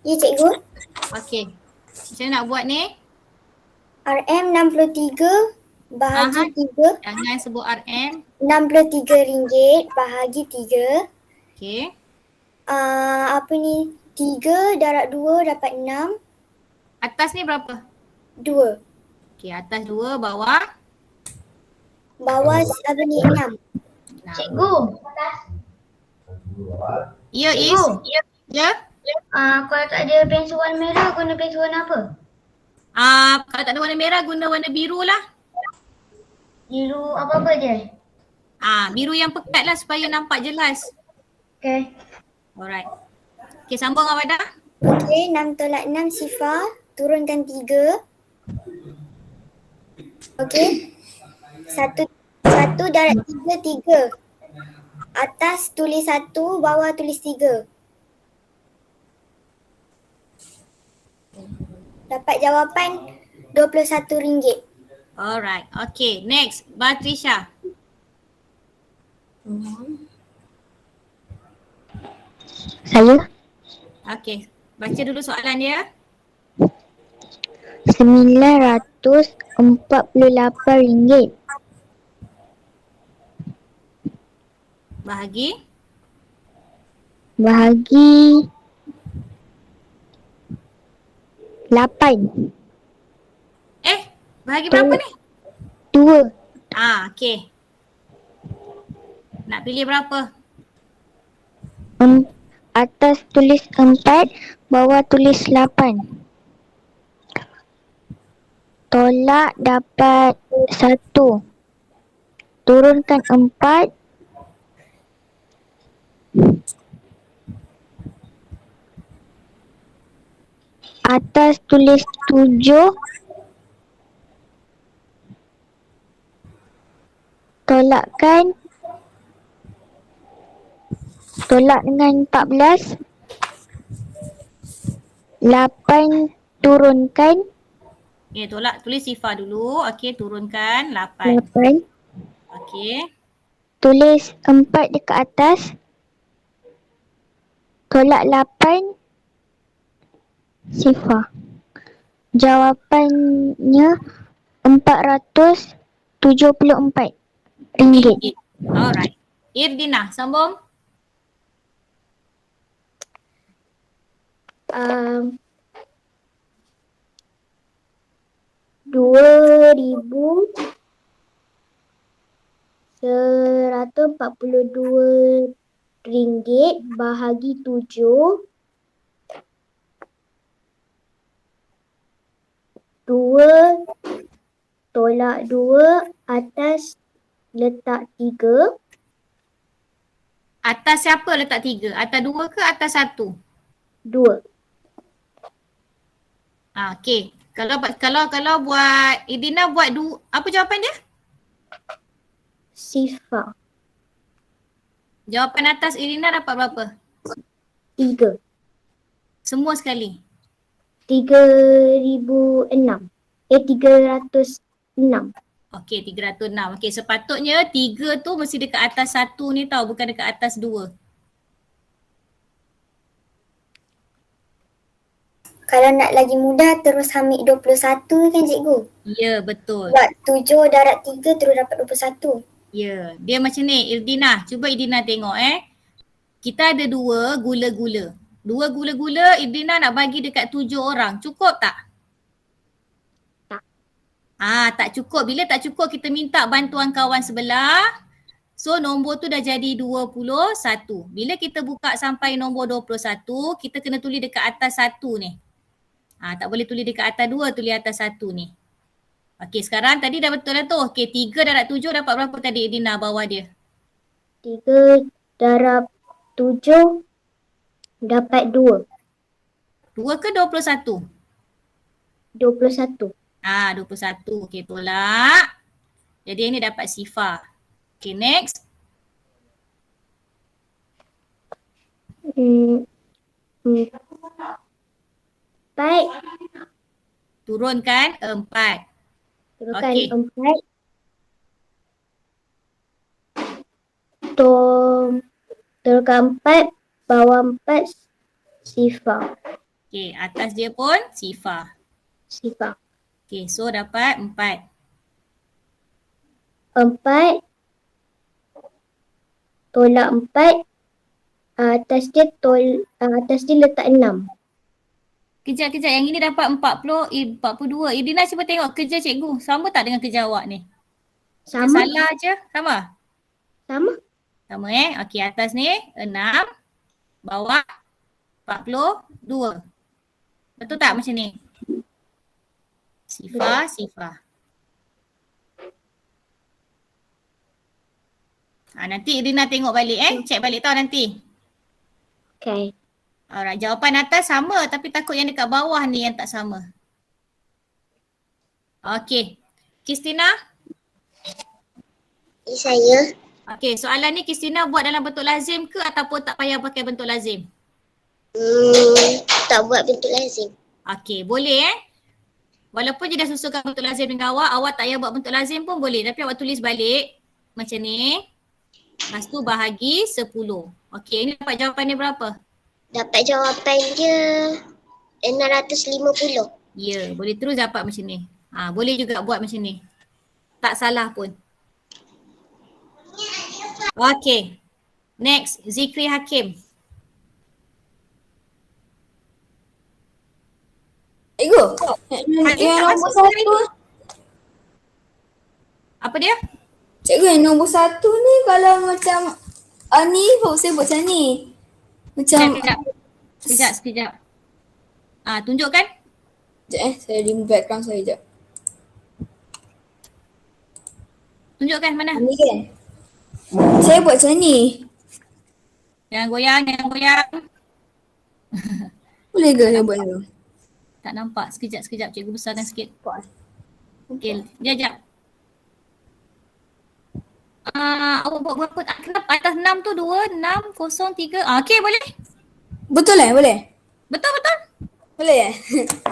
Ya cikgu. Okey. Macam mana nak buat ni? RM 63 bahagi 3. Jangan sebut RM. RM63 bahagi 3. Okey. Apa ni? 3 darab 2 dapat 6. Atas ni berapa? 2. Okey, atas 2, bawah Bawah apa ni? 6. Cikgu. Ya, Is. Cikgu. Ya. Kalau tak ada pensel warna merah, guna pensel warna apa? Kalau tak ada warna merah, guna warna biru lah. Biru apa-apa je? Biru yang pekat lah supaya nampak jelas. Okay. Alright. Okey, sambung Awadah. Okey, 6 tolak 6 sifar. Turunkan 3. Okey. 1 darab 3, 3. Atas tulis 1, bawah tulis 3. Dapat jawapan RM21. Alright. Okey, next. Batrisha. Saya Okey. Baca dulu soalan dia. RM948 Bahagi. bahagi 8. Bahagi berapa ni? 2. Okey. Nak pilih berapa? Atas tulis 4, bawah tulis 8. Tolak dapat 1. Turunkan 4. Atas tulis 7. Tolak dengan 14. 8 turunkan Tolak. Tulis sifar dulu. Okey, turunkan 8. 8. Okey. Tulis 4 dekat atas. Tolak 8. Sifar. Jawapannya RM474. Alright. Irdina, sambung. RM2,142 bahagi 7. 2 tolak 2, atas letak 3. Atas siapa letak 3? Atas 2 ke atas 1? 2. Okey. Kalau buat Irdina buat apa jawapan dia? Sifar. Jawapan atas Irdina dapat berapa? 3. Semua sekali. 3,006. 306. Okey, 306. Okey, sepatutnya 3 tu mesti dekat atas 1 ni tau, bukan dekat atas 2. Kalau nak lagi mudah terus ambil 21 kan cikgu? Ya, betul. Buat 7 darab 3 terus dapat 21. Ya, dia macam ni Irdina. Cuba Irdina tengok Kita ada 2 gula-gula. 2 gula-gula Irdina nak bagi dekat 7 orang. Cukup tak? Tak. Tak cukup. Bila tak cukup kita minta bantuan kawan sebelah. So nombor tu dah jadi 21. Bila kita buka sampai nombor 21, kita kena tulis dekat atas 1 ni. Tak boleh tulis dekat atas 2, tulis atas 1 ni. Okey, sekarang tadi dah betul dah tu. Okey, 3 darab 7 dapat berapa tadi Irdina bawah dia? 3 darab 7 dapat 2. 2 ke 21? 21. 21. Okey, tolak. Jadi ini dapat sifar. Okey, next. Baik. Turunkan 4. Turunkan Okey. 4. Turunkan 4, bawah 4 sifar. Okay, atas dia pun sifar. Sifar. Okay, so dapat 4. 4 tolak 4. Atas dia letak 6. Kejap. Yang ini dapat 42. Idina cuba tengok kerja cikgu. Sama tak dengan kerja awak ni? Ke Sama. salah je? Sama? Sama. Sama Okey, atas ni 6. Bawah 42. Betul tak macam ni? Sifar. Nanti Idina tengok balik Cek balik tau nanti. Okay. Alright, jawapan atas sama tapi takut yang dekat bawah ni yang tak sama. Okey. Kristina? Saya. Okey, soalan ni Kristina buat dalam bentuk lazim ke ataupun tak payah pakai bentuk lazim? Tak buat bentuk lazim. Okey, boleh Walaupun je dah susunkan bentuk lazim dengan awak tak payah buat bentuk lazim pun boleh. Tapi awak tulis balik macam ni. Lepas tu bahagi 10. Okey, ini dapat jawapan dia berapa? Dapat jawapan dia 650. Ya, boleh terus dapat macam ni. Boleh juga buat macam ni. Tak salah pun. Okey. Next, Zikri Hakim. Cikgu, Hakim yang tak nombor masuk sekali. 1, Apa dia? cikgu yang nombor 1 ni kalau macam ni saya buat macam ni. Macam Sekejap. Tunjukkan. Sekejap saya remove background saya sekejap. Tunjukkan mana. Ni kan. Saya buat macam ni. Jangan goyang. Boleh ke saya buat tu? Tak nampak. Sekejap. Cikgu besarkan sikit. Okey, sekejap. Awak buat berapa? Kenapa atas 6 tu 2, 6, 0, 3. Okey, boleh. Betul boleh? Betul. Boleh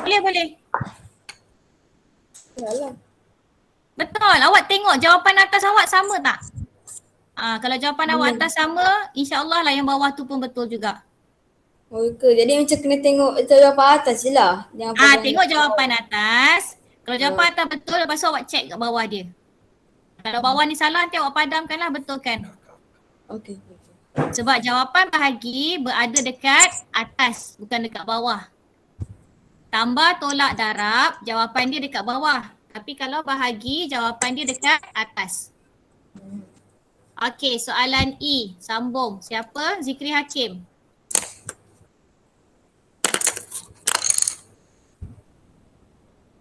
Boleh. Salah. Betul. Awak tengok jawapan atas awak sama tak? Kalau jawapan awak atas sama, insya-Allah lah yang bawah tu pun betul juga. Okey, jadi macam kena tengok jawapan atas je lah. Tengok jawapan atas. Kalau jawapan atas betul, lepas tu awak check kat bawah dia. Kalau bawah ni salah, nanti awak padamkan lah, betulkan. Okey. Sebab jawapan bahagi berada dekat atas, bukan dekat bawah. Tambah tolak darab, jawapan dia dekat bawah. Tapi kalau bahagi, jawapan dia dekat atas. Okey, soalan E. Sambung. Siapa? Zikri Hakim.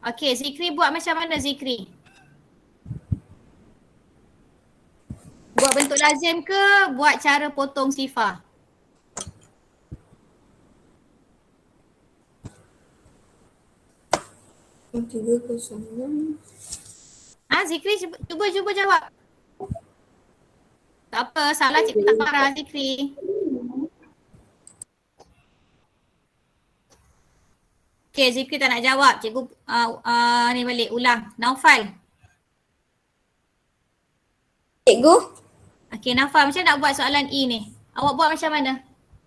Okey, Zikri buat macam mana Zikri? Buat bentuk lazim ke buat cara potong sifar? Zikri cuba jawab. Tak apa, salah cikgu tak marah Zikri. Okey, Zikri tak nak jawab. Cikgu ni balik ulang. Naufal. Cikgu, Okey, Naufal macam nak buat soalan E ni? Awak buat macam mana?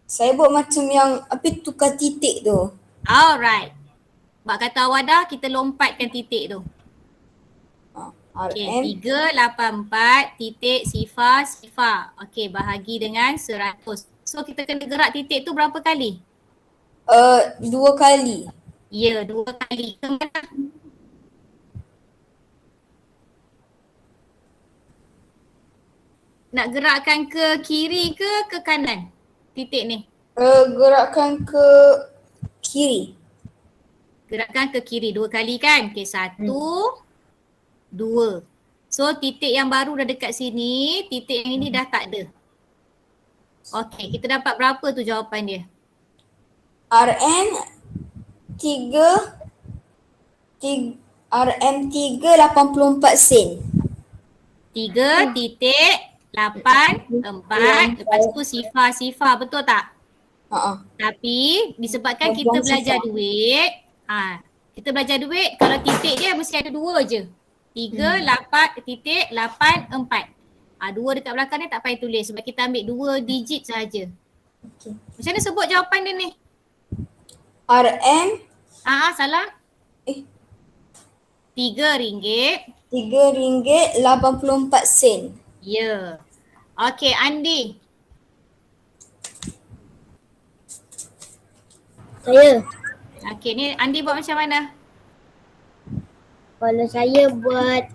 saya buat macam yang tukar titik tu. Alright. Bak kata awak dah, kita lompatkan titik tu. RM. Okey, 384 titik sifar. Okey, bahagi dengan 100. So kita kena gerak titik tu berapa kali? 2 kali. Ya, 2 kali. Ke mana? Nak gerakkan ke kiri ke kanan? Titik ni. Gerakkan ke kiri. Gerakkan ke kiri 2 kali kan? Okey, 1, 2. So titik yang baru dah dekat sini, titik yang ini dah tak ada. Okey, kita dapat berapa tu jawapan dia? RM 3.84 sen. 3.84. Lepas tu sifar, betul tak? Tapi disebabkan kita belajar duit, kita belajar duit kalau titik dia mesti ada 2 je. 3.84. 2 dekat belakang ni tak payah tulis sebab kita ambil 2 digit sahaja. Okay. Macam mana sebut jawapan dia ni? RM Salah. eh RM3. RM3.84. Ya. Okey, Andi. Saya. Okey, ni Andi buat macam mana? Kalau saya buat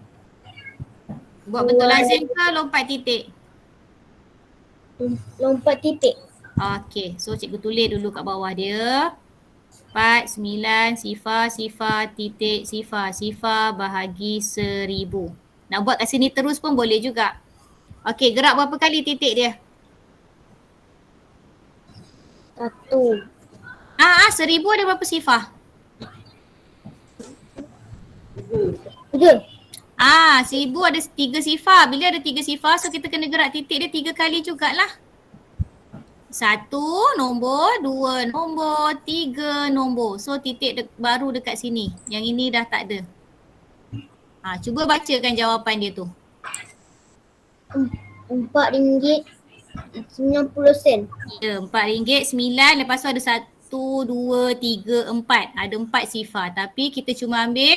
Buat bentuk lazim ke lompat titik? lompat titik. Okey, so cikgu tulis dulu kat bawah dia. 4, 9, sifar, titik, sifar bahagi 1000. Nak buat kat sini terus pun boleh juga. Okey, gerak berapa kali titik dia? 1. 1000 ada berapa sifar? 7. 1000 ada 3 sifar. Bila ada 3 sifar, so kita kena gerak titik dia 3 kali jugalah. 1 nombor, 2 nombor, 3 nombor. So titik baru dekat sini. Yang ini dah tak ada. Cuba bacakan jawapan dia tu. RM4.90. Ya, RM4.9. Lepas tu ada 1, 2, 3, 4. Ada 4 sifar. Tapi kita cuma ambil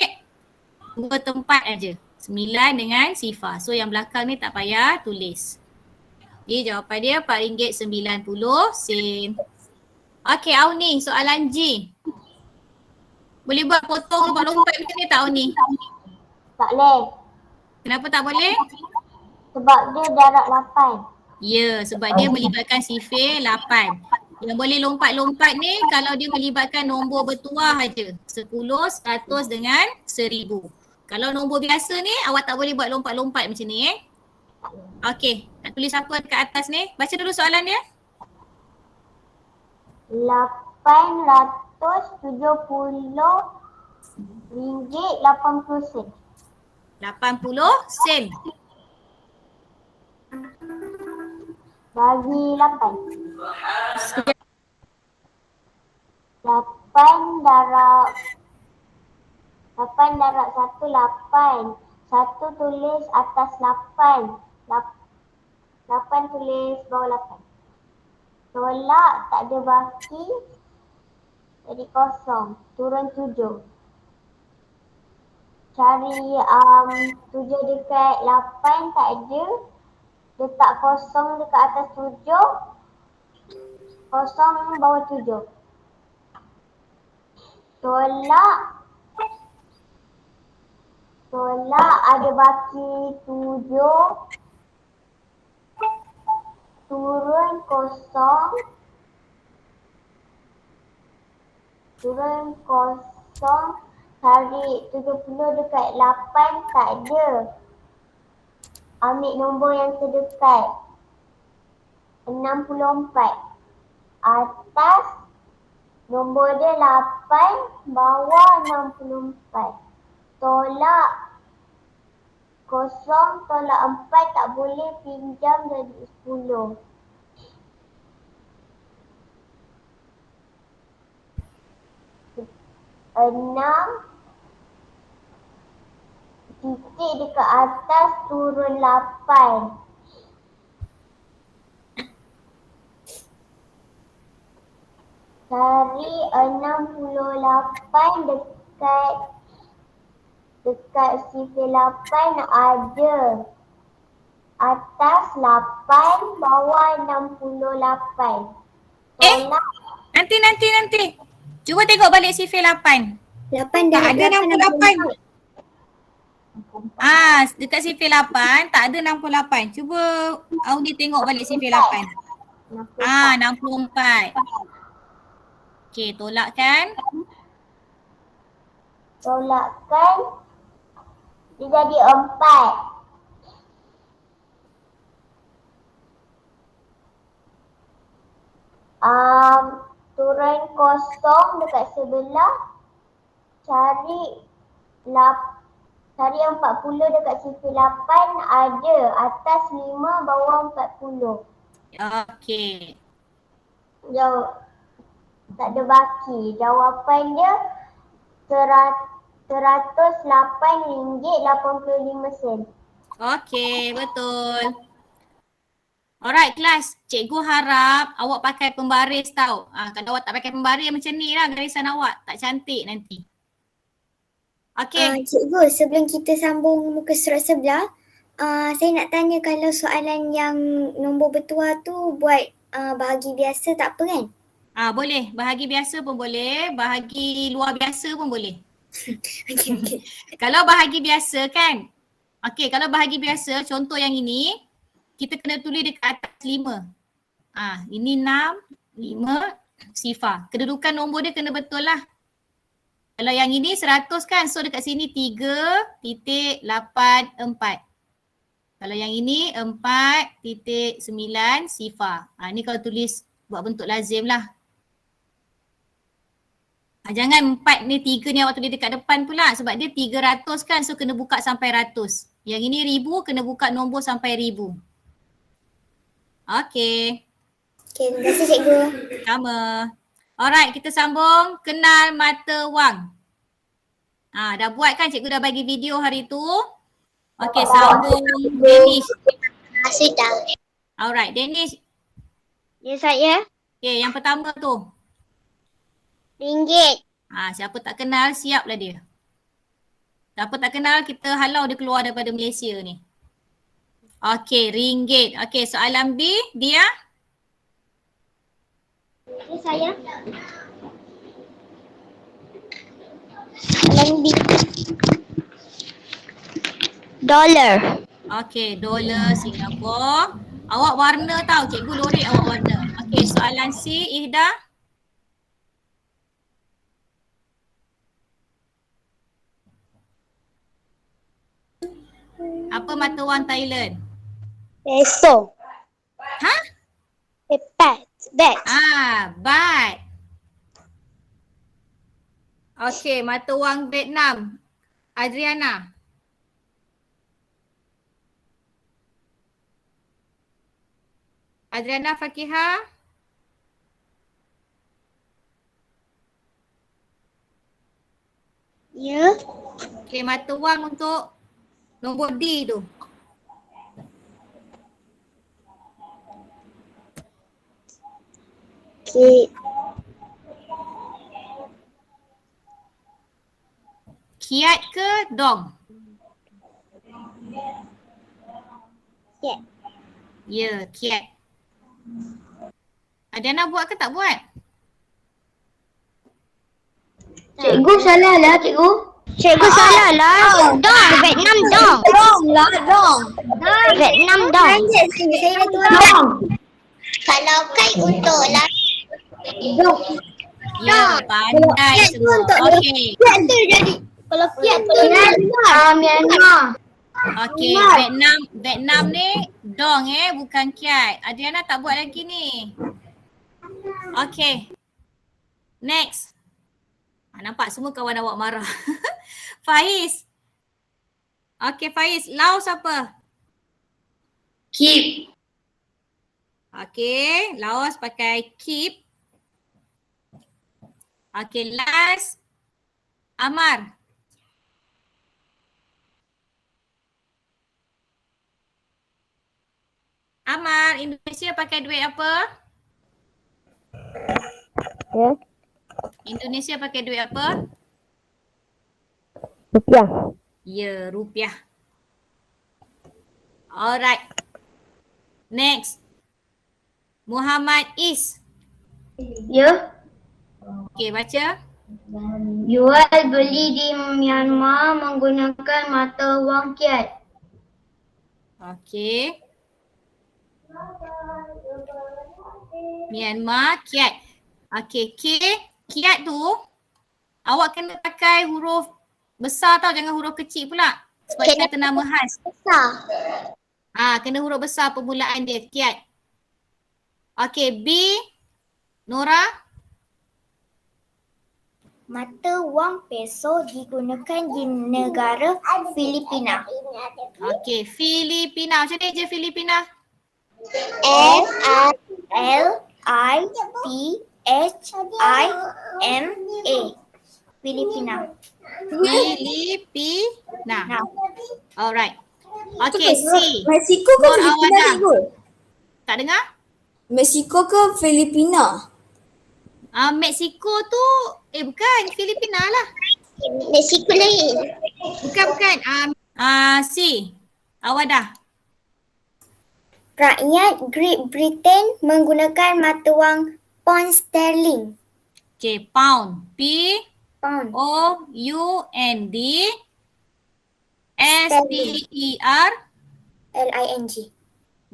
2 tempat aja. 9 dengan sifar. So yang belakang ni tak payah tulis. Jadi jawapan dia RM4.90. Okey, Auni, soalan G. Boleh buat potong lompat-lompat macam ni tak, Auni? Tak boleh. Kenapa tak boleh? Sebab dia darab 8. Ya, sebab dia melibatkan sifir 8. Yang boleh lompat-lompat ni kalau dia melibatkan nombor bertuah aja. 10, 100 dengan 1000. Kalau nombor biasa ni awak tak boleh buat lompat-lompat macam ni Okey, nak tulis apa dekat atas ni? Baca dulu soalan dia. 870 ringgit 80 sen. 80 sen. Bagi 8. 8 darab 1 8. 1 tulis atas 8. 8 tulis bawah 8. Tolak tak ada baki. Jadi kosong. Turun 7. Cari 7 dekat 8 tak ada. Letak kosong dekat atas 7. Kosong bawah 7. Tolak ada baki 7. Turun kosong. Cari 70 dekat 8 tak ada. Ambil nombor yang terdekat. 64. Atas nombor dia 8, bawah 64. Tolak kosong, tolak 4 tak boleh, pinjam jadi 10. 6 titik dekat atas, turun 8. Cari 68 dekat sifir 8 ada. Atas 8, bawah 68. Tolak. Nanti. Cuba tengok balik sifir 8. 8 Tak darab ada 8. 68. Dekat sifir 8 tak ada 68. Cuba Audi tengok balik sifir 8. 64. Okey, tolakkan. Tolakkan. Dia jadi 4. Turun kosong dekat sebelah. Cari 40 dekat sifir 8 ada. Atas 5, bawah 40. Okey. Tak ada baki. Jawapan dia RM108.85. Okey, betul. Alright kelas, cikgu harap awak pakai pembaris tau. Kalau awak tak pakai pembaris macam ni lah garisan awak, tak cantik nanti. Okay. Cikgu, sebelum kita sambung muka surat sebelah, saya nak tanya kalau soalan yang nombor bertuah tu buat bahagi biasa tak apa kan? Boleh, bahagi biasa pun boleh, bahagi luar biasa pun boleh. Okay. Kalau bahagi biasa kan, kalau bahagi biasa contoh yang ini, kita kena tulis dekat atas 5. Ini 6, 5, sifar. Kedudukan nombor dia kena betul lah. Kalau yang ini 100 kan, so dekat sini 3.84. Kalau yang ini 4.9 sifar. Ni kalau tulis buat bentuk lazim lah. Jangan 4 ni 3 ni awak tulis dekat depan pula sebab dia 300 kan, so kena buka sampai 100. Yang ini 1000 kena buka nombor sampai 1000. Okay, Terima kasih cikgu. sama. Alright, kita sambung kenal mata wang. Dah buat kan, cikgu dah bagi video hari tu. Okay, sambung Danish. Masih dah. Alright, Danish. Ya saya. Okay, yang pertama tu. Ringgit. Siapa tak kenal, siaplah dia. Siapa tak kenal, kita halau dia keluar daripada Malaysia ni. Okay, ringgit. Okay, soalan B, dia? Ya saya. Soalan B. Dollar. Okay, dolar Singapura. Awak warna tau, cikgu lorek awak warna. Okay, soalan C, Ihda? Apa mata wang Thailand? Peso. Bat. Baht. Okay, mata wang Vietnam. Adriana. Adriana Fakihah. Ya. Okay, mata wang untuk nombor D tu. Okay. Kiat ke dong? Kiat. Ya, kiat. Adriana buat ke tak buat? Cikgu salah lah cikgu. Cikgu salah lah. Dong. Vietnam dong. Dong lah dong. Vietnam dong. Lanjut sini, saya dah tuan. Kalau kait untuk lah. Ya, pandai Kiat tu semua. untuk Okey. Kiat tu jadi. Kalau kiat tu Myanmar. Okey, Vietnam ni dong bukan kiat. Adriana tak buat lagi ni. Okey. Next. Nampak semua kawan awak marah. Faiz. Okey Faiz, Laos apa? Keep. Okey, Laos pakai keep. Okey, last. Amar. Amar, Indonesia pakai duit apa? Ya. Indonesia pakai duit apa? Rupiah. Ya, rupiah. Alright. Next. Muhammad Is. Ya. Okey, baca. Jual beli di Myanmar menggunakan mata wang kyat. Okey. Myanmar, kiat. Okey, kiat tu awak kena pakai huruf besar tau, jangan huruf kecil pula. Sebab dia kata nama khas. Besar. Kena huruf besar permulaan dia, kiat. Okey, B. Nora. mata wang peso digunakan di negara Filipina. Okey, Filipina. Macam ni je Filipina. Filipina. Filipina. Filipina. Alright. Okey, C. Mexico kan Nur Filipina Awana. cikgu. Tak dengar? Mexico ke Filipina? Mexico tu, bukan, Filipina lah. Mexico lain. Bukan. C. Awak dah. Rakyat Great Britain menggunakan mata wang pound sterling. Okay, pound. Pound. P-O-U-N-D S-T-E-R. L-I-N-G.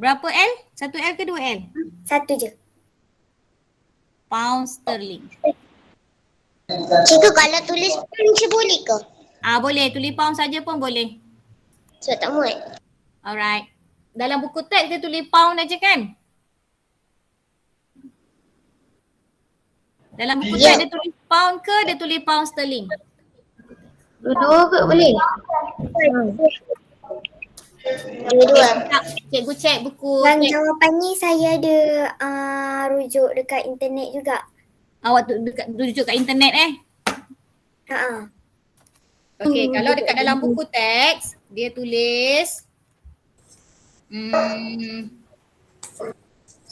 Berapa L? 1 L ke 2 L? Satu je. Pound sterling. Cikgu kalau tulis pound macam boleh ke? Boleh. Tulis pound saja pun boleh. Sebab tak muat. Alright. Dalam buku teks dia tulis pound aja kan? Dalam buku teks dia tulis pound ke dia tulis pound sterling? Dua-dua ke boleh? Dua-dua. Cikgu cek buku Yang teks. jawapan ni saya ada rujuk dekat internet juga. Awak rujuk kat internet Ha. Okay, kalau dekat dalam buku teks dia tulis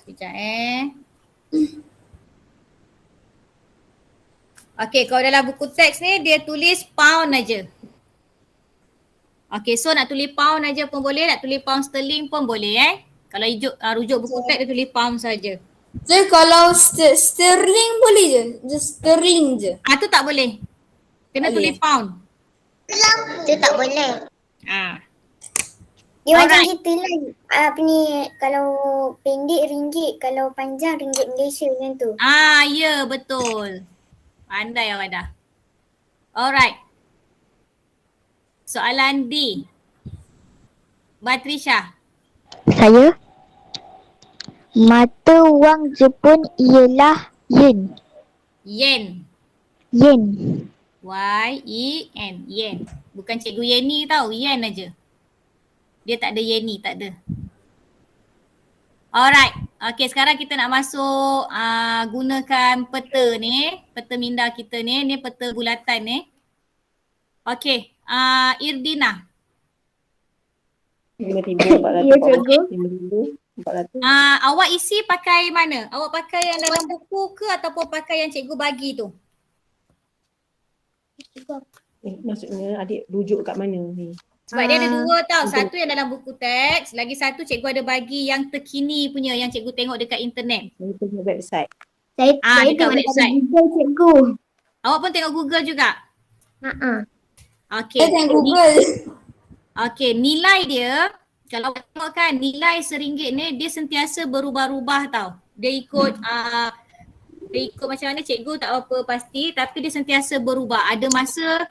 sekejap Okay, kalau dalam buku teks ni dia tulis pound aja. Okay, so nak tulis pound aja pun boleh, nak tulis pound sterling pun boleh Kalau rujuk buku teks dia tulis pound saja. Jadi kalau sterling boleh je? Just sterling je? Tu tak boleh. Kena tulis pound. Tu tak boleh. Dia macam Alright. kita lah. Apa ni, kalau pendek ringgit, kalau panjang ringgit Malaysia macam tu. Ya, betul. Pandai awak dah. Alright. Soalan D. Batrisha. Saya. Mata wang Jepun ialah yen. Yen. Yen. Y-E-N. Yen. Bukan Cikgu Yeni tau. Yen aja. Dia tak ada Yeni, tak ada. Alright. Okay, sekarang kita nak masuk gunakan peta ni. Peta minda kita ni. Ni peta bulatan ni. Okay. Irdina. 5,400. Ya, cikgu. 5,400. Awak isi pakai mana? Awak pakai yang dalam buku ke ataupun pakai yang cikgu bagi tu? Maksudnya adik rujuk kat mana ni? Sebab dia ada dua tau. Satu yang dalam buku teks. Lagi satu cikgu ada bagi yang terkini punya yang cikgu tengok dekat internet. Saya tengok website. Saya Dekat website. Google, cikgu. Awak pun tengok Google juga? Okay. Saya tengok Google. Okay, nilai dia, kalau awak tengok kan nilai RM1 ni dia sentiasa berubah-ubah tau. Dia ikut macam mana cikgu tak apa pasti tapi dia sentiasa berubah. Ada masa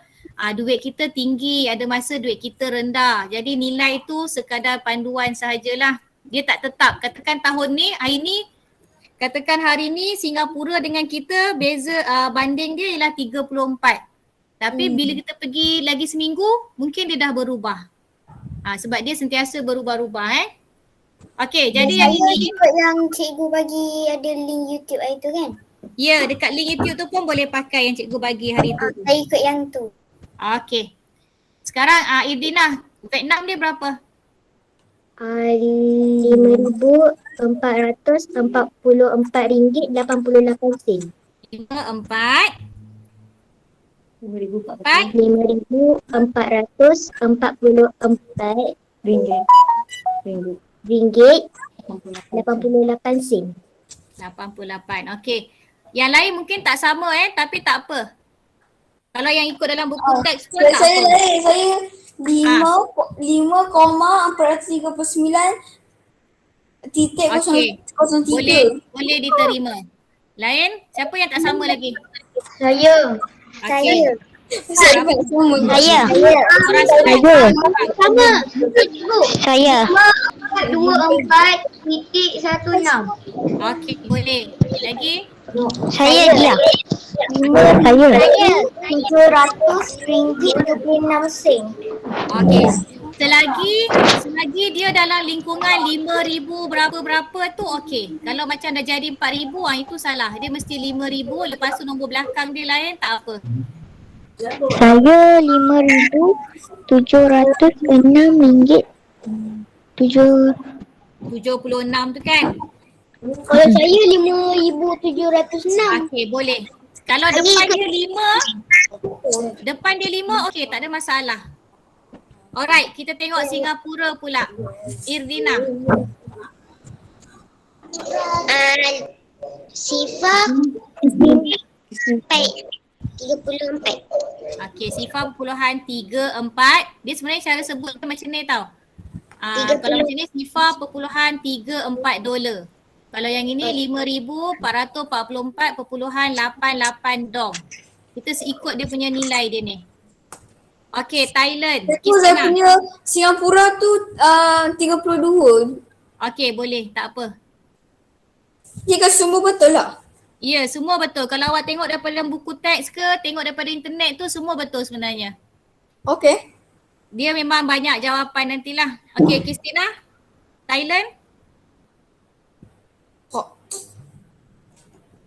duit kita tinggi, ada masa duit kita rendah. Jadi nilai tu sekadar panduan sahajalah. Dia tak tetap. Katakan tahun ni, katakan hari ni Singapura dengan kita beza banding dia ialah 34. Tapi bila kita pergi lagi seminggu, mungkin dia dah berubah. Sebab dia sentiasa berubah-ubah Okay, jadi yang Saya ini, ikut yang cikgu bagi ada link YouTube hari tu kan. ya dekat link YouTube tu pun boleh pakai yang cikgu bagi hari tu. Saya ikut yang tu. Okay. Sekarang Irdina, Vietnam dia berapa? RM5,444.88 54 5,400 RM5,444 ringgit. ringgit 88. 88. Okey. Yang lain mungkin tak sama tapi tak apa. Kalau yang ikut dalam buku teks pun tak Saya apa. lain. Saya 5,439 titik Okey. 003. Boleh diterima. Lain? Siapa yang tak sama lagi? Saya. Okey. Saya dapat semua. Saya. Orang selesai. Sama. Saya. 24.16. Okey, boleh. Lagi? Saya dia. Saya. RM700.26. Okey. Selagi dia dalam lingkungan 5,000 berapa-berapa tu okey. Kalau macam dah jadi 4,000 itu salah. Dia mesti 5,000 lepas tu nombor belakang dia lain tak apa. Saya RM5,706.7 76 tu kan? Kalau saya 5,706. Okey, boleh. Kalau depan dia 5, okey, tak ada masalah. Alright, kita tengok Singapura pula. Irdina. Sifar 34. Okey, sifar perpuluhan 34. Dia sebenarnya cara sebut tu macam ni tau. Kalau macam ni sifar perpuluhan 34 dolar. Kalau yang ini 5,444.88 dong. Kita ikut dia punya nilai dia ni. Okey, Thailand. Cikgu saya punya Singapura tu 32. Okey, boleh. Tak apa. Ya kan semua betul lah. Ya, semua betul. Kalau awak tengok daripada dalam buku teks ke, tengok daripada internet tu semua betul sebenarnya. Okay. Dia memang banyak jawapan nantilah. Okey, Christina. Thailand.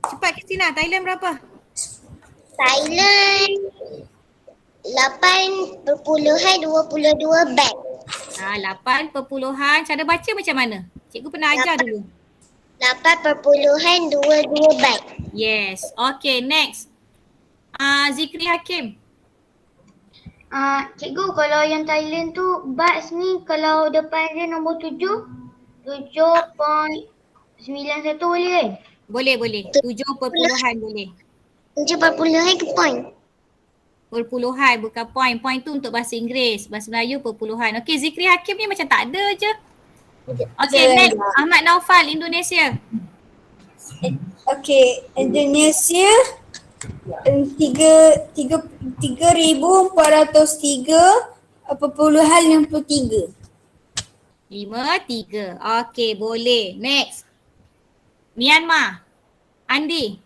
Cepat Christina, Thailand berapa? Thailand 8.22 beg. 8 cara baca macam mana? Cikgu pernah ajar dulu. 8.22 beg. Yes. Okay, next. Zikri Hakim. Cikgu, kalau yang Thailand tu Bats ni kalau depan dia nombor 7.91 boleh kan? Boleh. 7 perpuluhan boleh. 7.1 ke point? Perpuluhan bukan point. Point tu untuk bahasa Inggeris. Bahasa Melayu perpuluhan. Okay, Zikri Hakim ni macam tak ada je. Okay, next. Ahmad Naufal, Indonesia. Okay, Indonesia 3,403.63. 53. Okay, boleh. Next. Myanmar. Andi.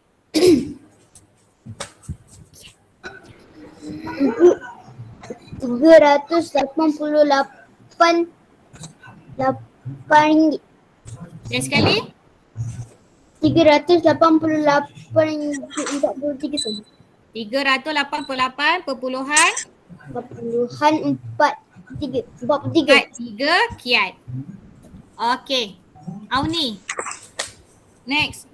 388 ringgit. Dan sekali. 388.43 sen. 388 perpuluhan 43 kiat. Okay. Auni. Next.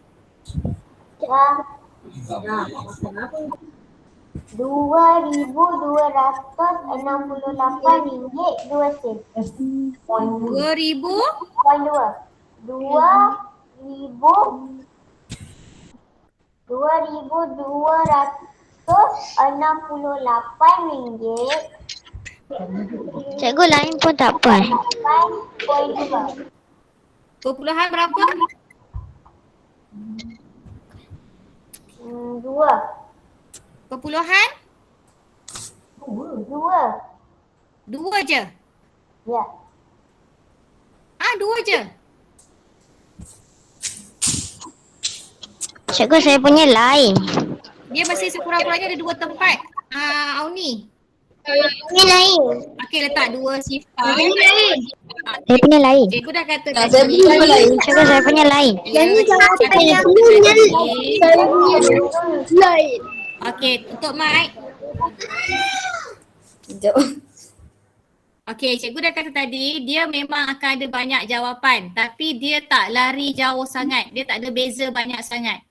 2,268 ringgit 2 sen. 2,000. Point 2,268 ringgit. Cikgu lain pun tak apa. 8.2. Perpuluhan berapa? 2. Perpuluhan? 2 je? Ya. 2 je? Cikgu saya punya lain. Dia masih sekurang-kurangnya ada 2 tempat. Auni. Ini lain. Okey, letak 2 sifar. Saya punya lain. Cikgu dah kata Saya punya lain. Cikgu saya punya lain. Yang ni jawapan yang Lain. Okey, tutup mic. Sekejap. Okey, cikgu dah kata tadi dia memang akan ada banyak jawapan tapi dia tak lari jauh sangat. Dia tak ada beza banyak sangat.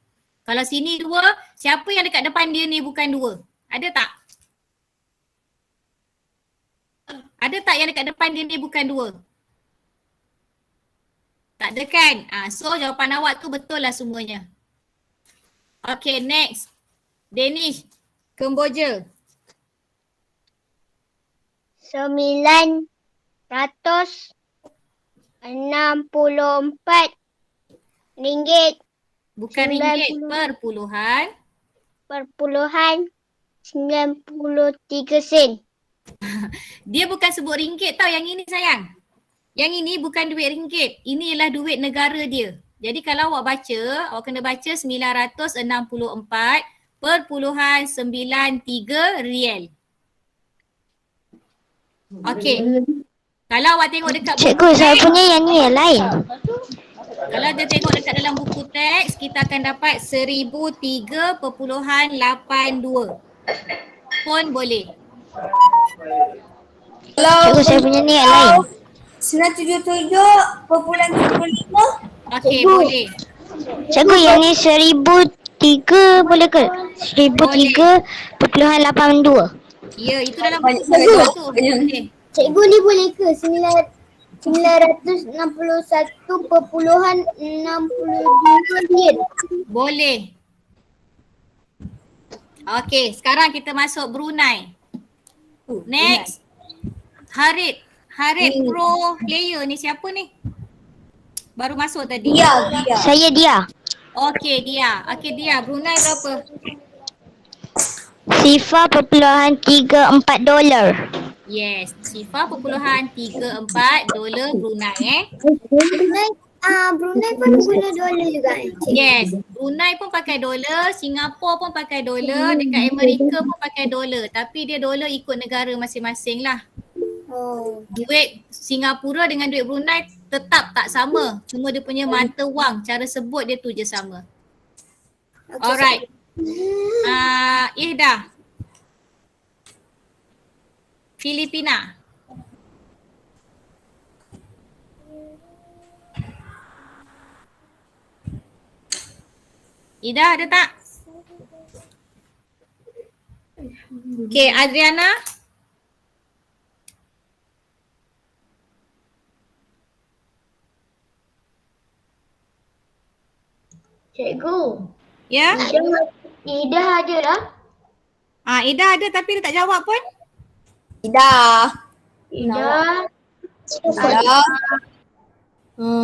Kalau sini 2, siapa yang dekat depan dia ni bukan 2? Ada tak? Ada tak yang dekat depan dia ni bukan 2? Tak ada kan? So jawapan awak tu betul lah semuanya. Okay, next. Danish, Kemboja. 964 ringgit Bukan ringgit, perpuluhan. 93 sen. Dia bukan sebut ringgit tau yang ini sayang. Yang ini bukan duit ringgit. Ini ialah duit negara dia. Jadi kalau awak baca, awak kena baca 964.93 riel. Okey. Kalau awak tengok dekat buku Cikgu saya punya yang ni yang lain. Kalau dia tengok dekat dalam buku teks, kita akan dapat 1,003.82. Pun boleh. Kalau Cikgu saya punya ni yang lain. 977.75. Okey, boleh. Cikgu, yang ni 1003 boleh ke? 1003.82. Ya, itu dalam Banyak buku sangat tu. jawapannya. Boleh. Cikgu ni boleh ke 961.62 ringgit? Boleh. Okey, sekarang kita masuk Brunei. Next. Harith. Harith pro player ni siapa ni? Baru masuk tadi. Dia. Saya dia. Okey, dia. Okey, dia. Brunei berapa? $0.34. Yes, $0.34 Brunei Brunei pun guna dolar juga cikgu. Yes, Brunei pun pakai dolar, Singapura pun pakai dolar, dekat Amerika pun pakai dolar. Tapi dia dolar ikut negara masing-masing lah. Oh. Duit Singapura dengan duit Brunei tetap tak sama. Cuma dia punya mata wang, cara sebut dia tu je sama. Alright. Ihda. Filipina. Ida ada tak? Okay, Adriana. Cikgu, Ya? Ida ada lah. Ida ada tapi dia tak jawab pun. Ida.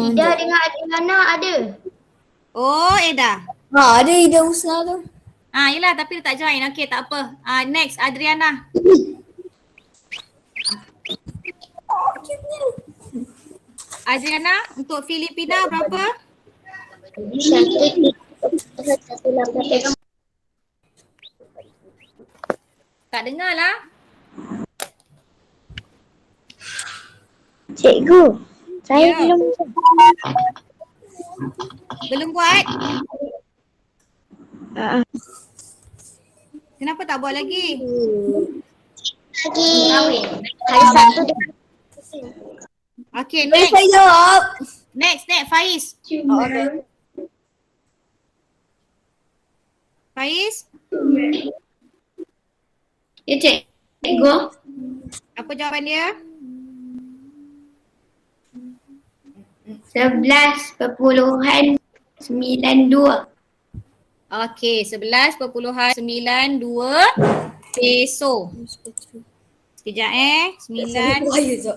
Ida dengan Adriana ada. Oh, Ida. Ada Ida Husna tu. Yelah tapi dia tak join. Okay, tak apa. Next, Adriana. Adriana, untuk Filipina berapa? Tak dengar lah. Cikgu, saya Ya. Belum buat? Kenapa tak buat lagi? Hari Sabtu dengan Okay, Boleh next. saya jawab? Next, Faiz. Okay. Faiz, Ya cikgu. apa jawapan dia? 11.92. Okay, 11.92 peso. Sekejap 9. Bahaya je.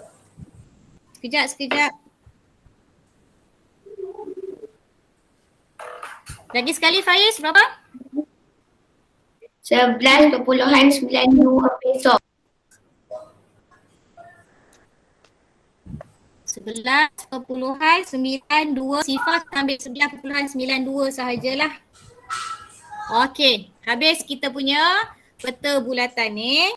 Sekejap. Lagi sekali Faiz, berapa? 11.92 peso. 11.92. Sifah ambil 11.92 sahajalah. Okey, habis kita punya peta bulatan ni.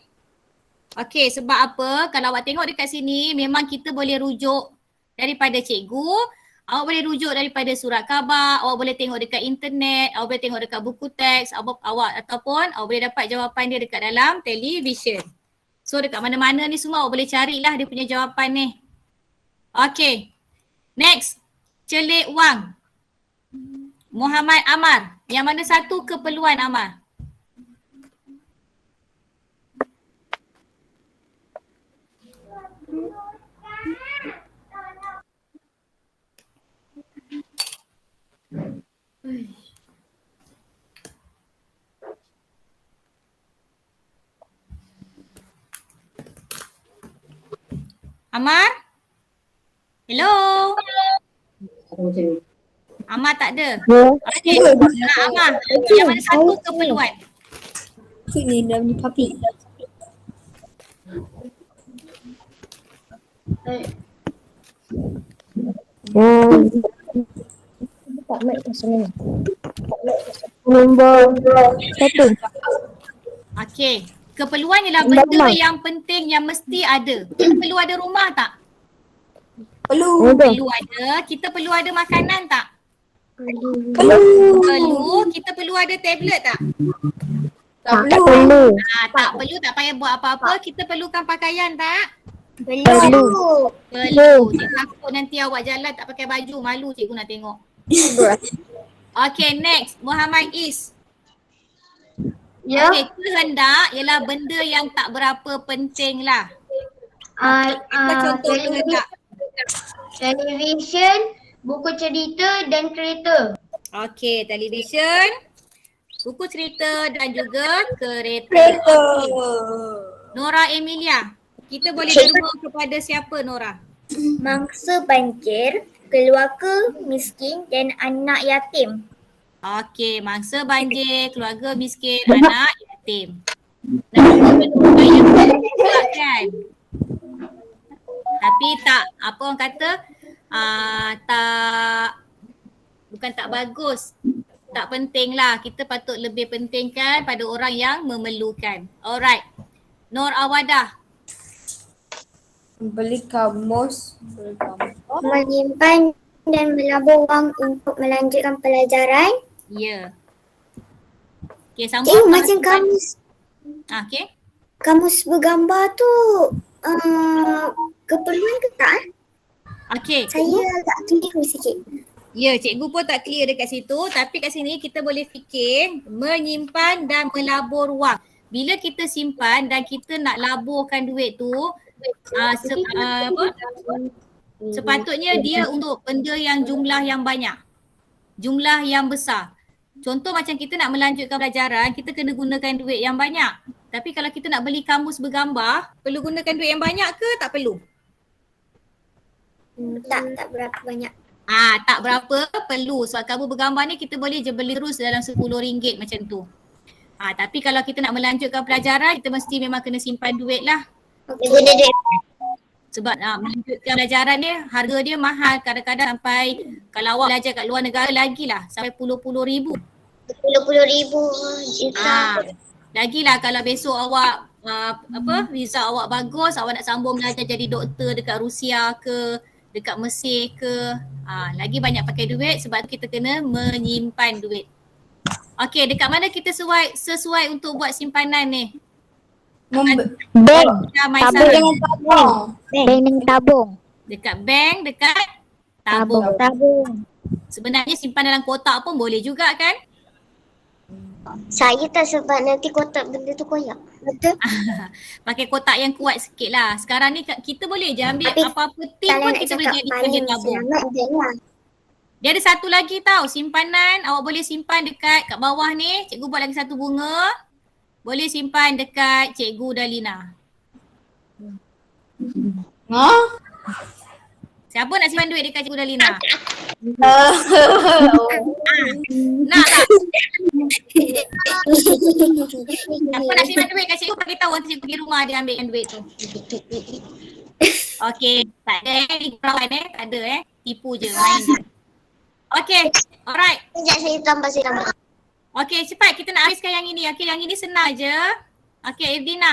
Okey, sebab apa? Kalau awak tengok dekat sini, memang kita boleh rujuk daripada cikgu. Awak boleh rujuk daripada surat khabar, awak boleh tengok dekat internet, awak boleh tengok dekat buku teks, awak ataupun awak boleh dapat jawapan dia dekat dalam television. So dekat mana-mana ni semua awak boleh carilah dia punya jawapan ni. Okey. Next. Celik Wang. Muhammad Amar. Yang mana satu keperluan Amar? Amar? Hello? Amar tak ada? Okey. Amar, yang mana satu keperluan? Cik ni dah punya papi. Nombor 1. Okey. Keperluan ialah benda yang penting yang mesti ada. Kita perlu ada rumah tak? Perlu. Perlu ada. Kita perlu ada makanan tak? Perlu. Kita perlu ada tablet tak? Tak Tak perlu. perlu. Tak perlu, tak payah buat apa-apa. Kita perlukan pakaian tak? Perlu. Cikgu takut nanti awak jalan tak pakai baju. Malu cikgu nak tengok. Okay, next. Muhammad Is. Ya. Okay, kehendak ialah benda yang tak berapa penting lah. Apa contoh kehendak? Television, buku cerita dan kereta. Okay, television, buku cerita dan juga kereta. Kereta. Nora Emilia, kita boleh berdoa kepada siapa Nora? Mangsa banjir, keluarga miskin dan anak yatim. Okey, mangsa banjir, keluarga miskin, anak yatim. Nak supaya juga kan? Tapi tak, apa orang kata, bukan tak bagus. Tak penting lah. Kita patut lebih pentingkan pada orang yang memerlukan. Alright. Nur Awadah. Beli kamus. Menyimpan dan melabur wang untuk melanjutkan pelajaran. Ya. Okay, sambung. Cikgu macam kamus, Okay. kamus bergambar tu keperluan ke tak? Okay. Saya agak keliru sikit. Ya, cikgu pun tak clear dekat situ. Tapi kat sini kita boleh fikir menyimpan dan melabur wang. Bila kita simpan dan kita nak laburkan duit tu, sepatutnya dia untuk benda yang jumlah yang banyak. Jumlah yang besar. Contoh macam kita nak melanjutkan pelajaran, kita kena gunakan duit yang banyak. Tapi kalau kita nak beli kamus bergambar, perlu gunakan duit yang banyak ke tak perlu? Tak berapa banyak. Tak berapa perlu. Sebab kamu bergambar ni kita boleh je beli terus dalam RM10 macam tu. Tapi kalau kita nak melanjutkan pelajaran, kita mesti memang kena simpan duit lah. Okay. Sebab melanjutkan pelajaran ni harga dia mahal. Kadang-kadang sampai kalau awak belajar kat luar negara lagilah sampai puluh-puluh ribu. RM10,000 juta. Lagilah kalau besok awak result awak bagus, awak nak sambung belajar jadi doktor dekat Rusia ke, dekat Mesir ke, lagi banyak pakai duit sebab kita kena menyimpan duit. Okey, dekat mana kita sesuai untuk buat simpanan ni? Bank. Maisarah. Dengan tabung. Bank dengan tabung. Dekat bank, dekat tabung. Tabung. Sebenarnya simpan dalam kotak pun boleh juga kan? Saya tak sebab nanti kotak benda tu koyak. Betul. Pakai kotak yang kuat sikit lah. Sekarang ni kita boleh je ambil Tapi apa-apa tin Kalau pun nak kita boleh cakap jadikan paling dia tabung. selamat bank lah. Dia ada satu lagi tau, simpanan. Awak boleh simpan dekat kat bawah ni. Cikgu buat lagi satu bunga. Boleh simpan dekat Cikgu Dalina. Siapa nak simpan duit dekat Cikgu Dalina? Nak tak? Siapa nak simpan duit kat cikgu, bagi tahu nanti cikgu pergi rumah dia ambilkan duit tu. Okey, tak ada ni perawan tak ada tipu je, main je. Okey, alright. Sekejap saya tambah. Okey, cepat kita nak habiskan yang ini. Okey, yang ini senang je. Okey, Irdina.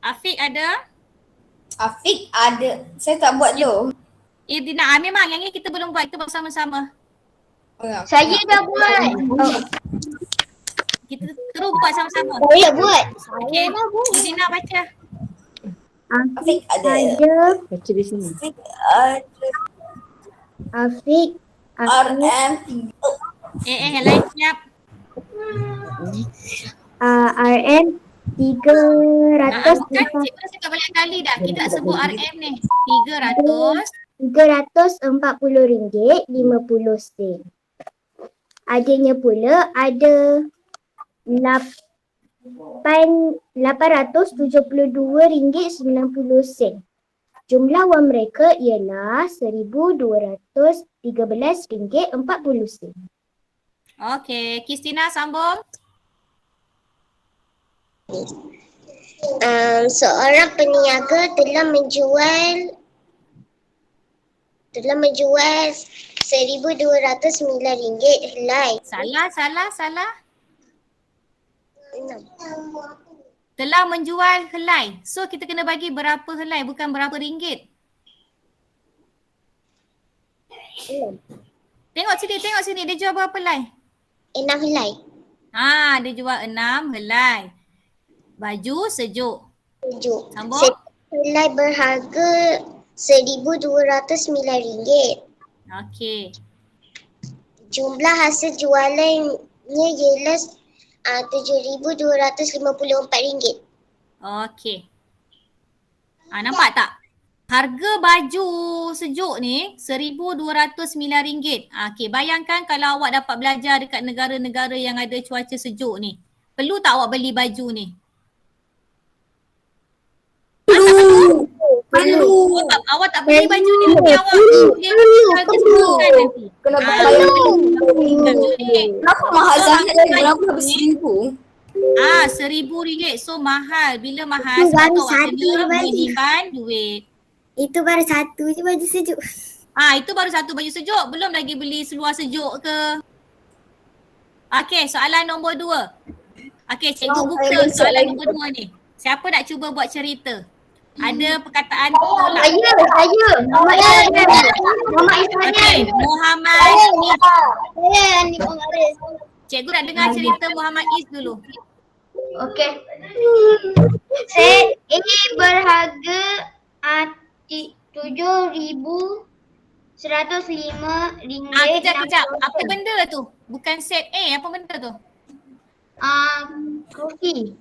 Afiq ada? Afiq ada. Saya tak buat tu. Irdina, memang yang ini kita belum buat, kita buat sama-sama. Saya dah buat. Kita terus buat sama-sama. Saya buat. Okey, Irdina baca. Afiq ada. Baca di sini. Afiq ada. Afiq. RM. Yang lain siap. RM 300. Kan cikgu dah cakap banyak kali dah. Kita nak sebut RM ni. 300. RM340.50. Adanya pula ada RM872.90. Jumlah wang mereka ialah RM1,213.40. Okey, Kristina sambung. Seorang peniaga telah menjual RM1,209 helai. Salah. Telah menjual helai. So kita kena bagi berapa helai, bukan berapa ringgit. Tengok sini. Dia jual berapa helai? 6 helai. Dia jual 6 helai. Baju sejuk. Sejuk. Sambung. Helai berharga RM1,209. Okey. Jumlah hasil jualannya ialah RM7,254. Okey. Nampak tak? Harga baju sejuk ni RM1,209. Okey, bayangkan kalau awak dapat belajar dekat negara-negara yang ada cuaca sejuk ni. Perlu tak awak beli baju ni? Tak perlu? Perlu. Awak tak beli baju ni nanti awak boleh harga sejukan nanti. Kena bayar. Baju ni. Kenapa mahal So, sangat harga ni? Kenapa baju habis ni, RM1,000? RM1,000. So mahal. Bila mahal Itu sebab baru tu awak satu kena baju. minimkan duit. Itu baru satu je baju sejuk. Itu baru satu baju sejuk. Belum lagi beli seluar sejuk ke. Okey, soalan nombor 2. Okey, cikgu buka soalan nombor 2 ni. Siapa nak cuba buat cerita? Ada perkataan tolak. Saya. Muhammad Okey, Muhammad Is. Saya ni pengaris. Cikgu nak dengar cerita Muhammad Is dulu. Okey. Set A berharga RM7,105. Kejap. Apa benda tu? Bukan set A, apa benda tu? Kerusi.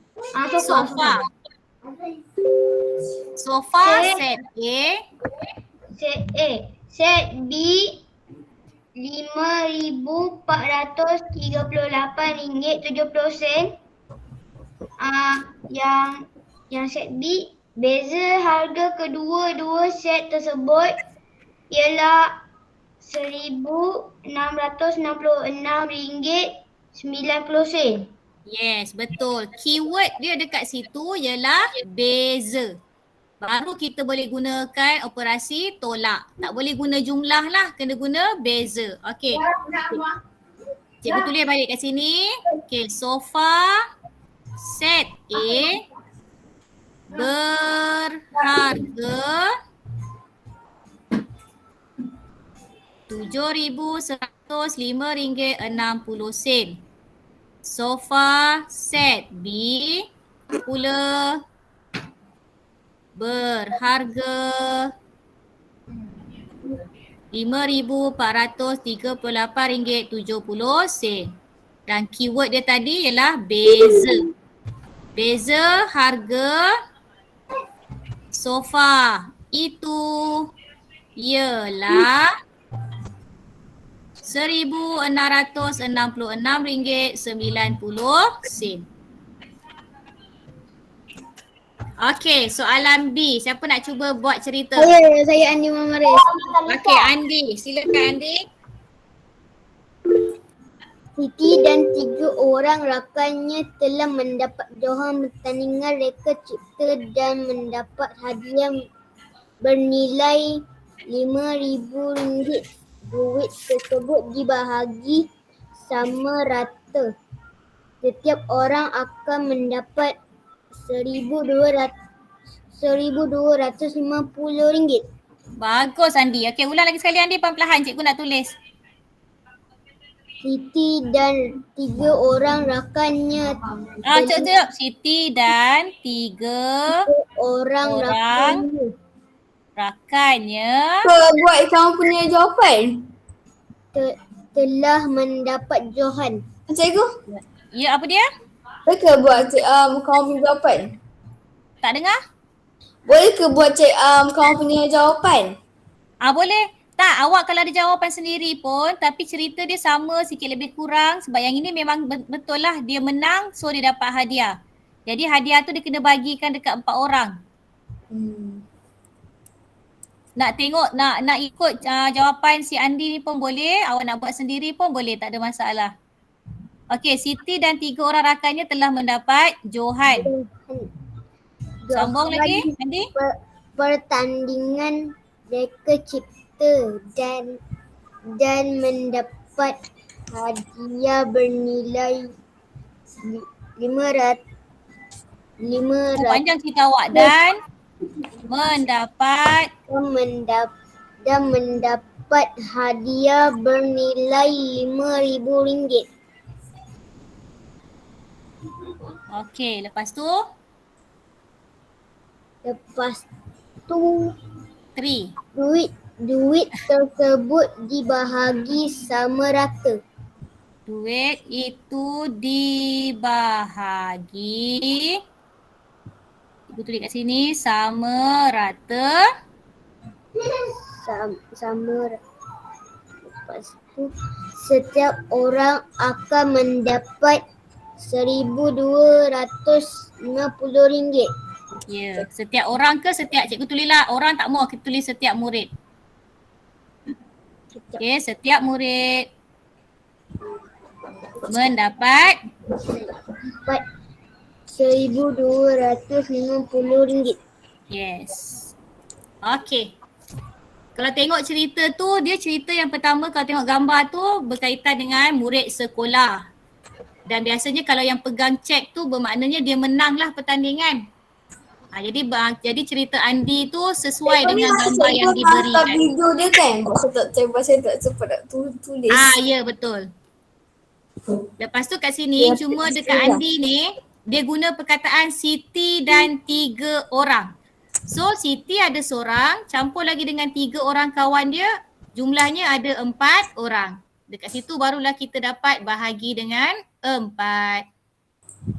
Sofa. Sofa set A. Set A. Set B RM5,438.70 yang set B, beza harga kedua-dua set tersebut ialah RM1,666.90. Yes, betul. Keyword dia dekat situ ialah beza. Baru kita boleh gunakan operasi tolak. Tak boleh guna jumlah lah, kena guna beza. Okey. Cikgu tulis balik kat sini. Okey, sofa set A berharga RM7,105.60. Sofa set B pula berharga RM5,438.70. Dan keyword dia tadi ialah beza. Beza harga sofa itu ialah RM1,666.90. Okey, soalan B. Siapa nak cuba buat cerita? Saya Andi Mamaris. Okey, Andi. Silakan Andi. Siti dan 3 orang rakannya telah mendapat johan pertandingan reka cipta dan mendapat hadiah bernilai RM5,000. Duit tersebut dibahagi sama rata. Setiap orang akan mendapat RM1,250. Bagus Andi. Okey, ulang lagi sekali Andi, perlahan cikgu nak tulis. Siti dan 3 orang rakannya Sekejap. Siti dan 3 orang rakannya Buat kamu punya jawapan. telah mendapat johan. Cikgu, Ya, apa dia? boleh ke buat kamu punya jawapan? Tak dengar? Boleh ke buat kamu punya jawapan? Boleh. Tak, awak kalau ada jawapan sendiri pun tapi cerita dia sama sikit lebih kurang sebab yang ini memang betul lah dia menang so dia dapat hadiah. Jadi hadiah tu dia kena bagikan dekat 4 orang. Nak tengok, nak ikut jawapan si Andi ni pun boleh, awak nak buat sendiri pun boleh, tak ada masalah. Okey, Siti dan 3 orang rakannya telah mendapat johan. Sambung lagi, Andi. Pertandingan reka cipta dan mendapat hadiah bernilai 500. Panjang cerita awak dan mendapat hadiah bernilai RM5,000. Okey, lepas tu Lepas tu 3. duit tersebut dibahagi sama rata. Duit itu dibahagi. Ibu tulis kat sini sama rata. Sama rata. Lepas tu setiap orang akan mendapat RM1,250. Ya, setiap orang ke setiap cikgu tulislah orang tak mau kita tulis setiap murid. Okey, setiap murid mendapat RM1,250. yes. Okey. Kalau tengok cerita tu, dia cerita yang pertama kalau tengok gambar tu berkaitan dengan murid sekolah. Dan biasanya kalau yang pegang cek tu bermaknanya dia menanglah pertandingan. Jadi cerita Andi tu sesuai dengan gambar yang diberikan. video dia kan? Saya tak cepat nak tulis. Ya betul. Lepas tu kat sini cuma dekat Andi ni dia guna perkataan Siti dan 3 orang. So Siti ada seorang campur lagi dengan 3 orang kawan dia, jumlahnya ada 4 orang. Dekat situ barulah kita dapat bahagi dengan 4.